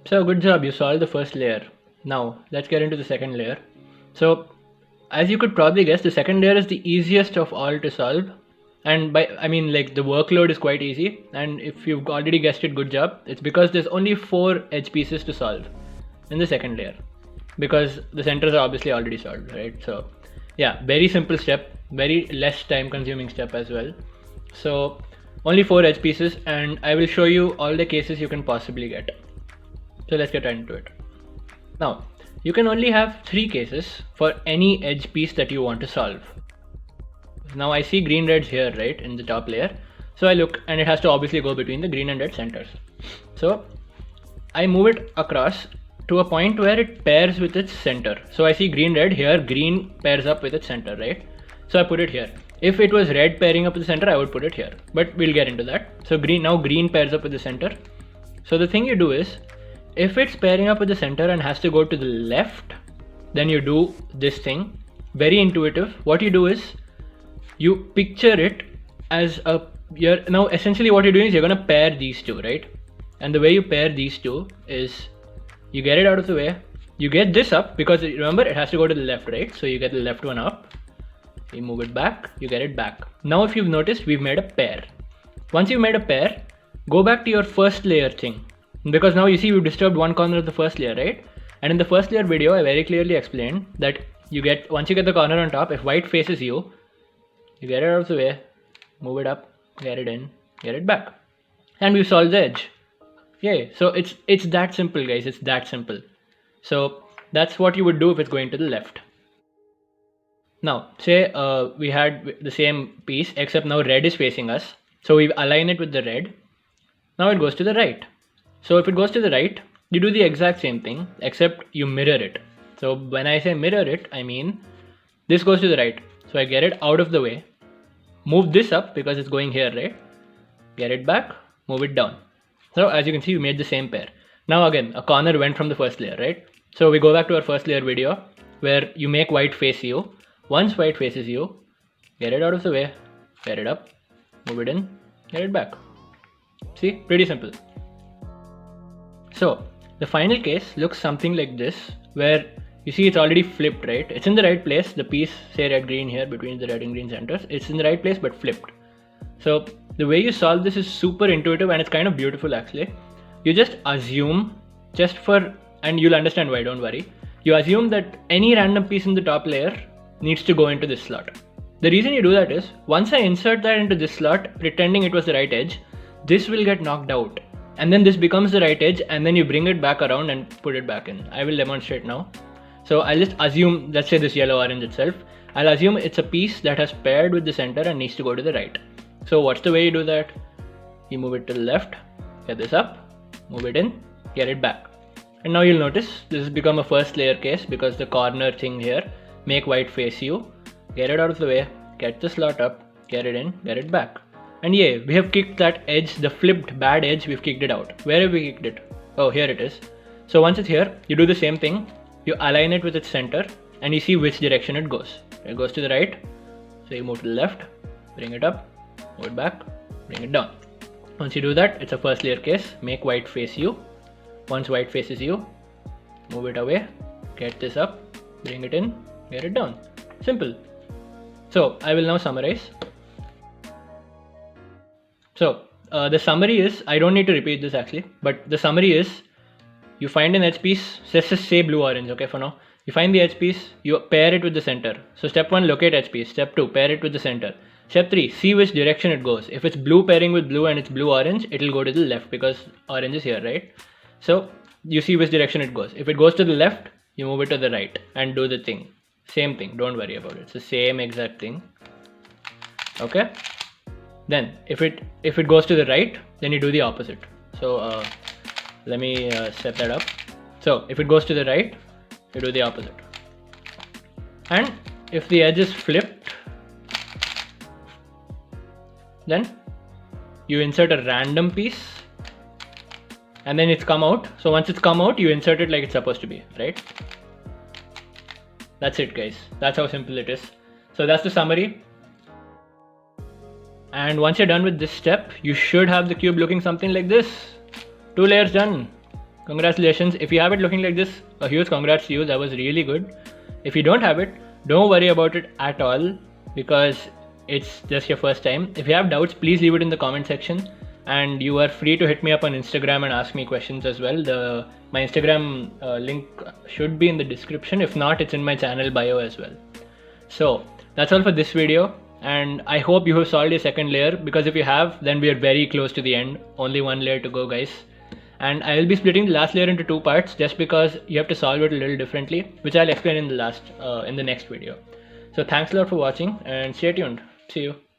So good job, you solved the first layer. Now let's get into the second layer. So as you could probably guess, the second layer is the easiest of all to solve. And by I mean like the workload is quite easy, and if you've already guessed it, good job. It's because there's only 4 edge pieces to solve in the second layer, because the centers are obviously already solved, right? So yeah, very simple step, very less time consuming step as well. So only 4 edge pieces, and I will show you all the cases you can possibly get. So let's get right into it. Now you can only have 3 cases for any edge piece that you want to solve. Now I see green reds here, right, in the top layer. So I look, and it has to obviously go between the green and red centers. So I move it across to a point where it pairs with its center. So I see green red here, green pairs up with its center, right? So I put it here. If it was red pairing up with the center, I would put it here, but we'll get into that. So green pairs up with the center. So the thing you do is, if it's pairing up with the center and has to go to the left, then you do this thing. Very intuitive. What you do is, you picture it as now essentially what you're doing is you're going to pair these two, right? And the way you pair these two is you get it out of the way, you get this up, because remember it has to go to the left, right? So you get the left one up, you move it back, you get it back. Now if you've noticed, we've made a pair. Once you've made a pair, go back to your first layer thing, because now you see we've disturbed one corner of the first layer, right? And in the first layer video I very clearly explained that once you get the corner on top, if white faces you, you get it out of the way, move it up, get it in, get it back, and we've solved the edge. Yay! So it's that simple, guys. It's that simple. So that's what you would do if it's going to the left. Now say we had the same piece, except now red is facing us. So we align it with the red. Now it goes to the right. So if it goes to the right, you do the exact same thing, except you mirror it. So when I say mirror it, I mean this goes to the right. So I get it out of the way, move this up because it's going here, right? Get it back, move it down. So as you can see, we made the same pair. Now again, a corner went from the first layer, right? So we go back to our first layer video where you make white face you. Once white faces you, get it out of the way, pair it up, move it in, get it back. See, pretty simple. So the final case looks something like this, where you see it's already flipped, right? It's in the right place. The piece, say red green here between the red and green centers, it's in the right place but flipped. So the way you solve this is super intuitive, and it's kind of beautiful actually. You just assume, and you'll understand why, don't worry. You assume that any random piece in the top layer needs to go into this slot. The reason you do that is, once I insert that into this slot, pretending it was the right edge, this will get knocked out. And then this becomes the right edge, and then you bring it back around and put it back in. I will demonstrate now. So I'll just assume, let's say this yellow orange itself, I'll assume it's a piece that has paired with the center and needs to go to the right. So what's the way you do that? You move it to the left, get this up, move it in, get it back. And now you'll notice this has become a first layer case, because the corner thing here, make white face you, get it out of the way, get the slot up, get it in, get it back. And yay, we have kicked that edge, the flipped bad edge, we've kicked it out. Where have we kicked it? Oh, here it is. So once it's here, you do the same thing. You align it with its center, and you see which direction it goes. It goes to the right, so you move to the left, bring it up, move it back, bring it down. Once you do that, it's a first layer case, make white face you. Once white faces you, move it away, get this up, bring it in, get it down. Simple. So I will now summarize. So the summary is, I don't need to repeat this actually, but the summary is, you find an edge piece, let's just say blue orange, okay, for now. You find the edge piece, you pair it with the center. So step 1, locate edge piece. Step 2, pair it with the center. Step 3, see which direction it goes. If it's blue pairing with blue and it's blue orange, it'll go to the left because orange is here, right? So you see which direction it goes. If it goes to the left, you move it to the right and do the thing. Same thing, don't worry about it. It's the same exact thing. Okay? Then if it goes to the right, then you do the opposite. So let me set that up. So if it goes to the right, you do the opposite. And if the edge is flipped, then you insert a random piece and then it's come out. So once it's come out, you insert it like it's supposed to be, right? That's it, guys. That's how simple it is. So that's the summary. And once you're done with this step, you should have the cube looking something like this. 2 layers done. Congratulations. If you have it looking like this, a huge congrats to you. That was really good. If you don't have it, don't worry about it at all because it's just your first time. If you have doubts, please leave it in the comment section, and you are free to hit me up on Instagram and ask me questions as well. My Instagram link should be in the description. If not, it's in my channel bio as well. So that's all for this video, and I hope you have solved your second layer, because if you have, then we are very close to the end. Only one layer to go, guys. And I will be splitting the last layer into two parts just because you have to solve it a little differently, which I'll explain in the next video. So thanks a lot for watching and stay tuned. See you.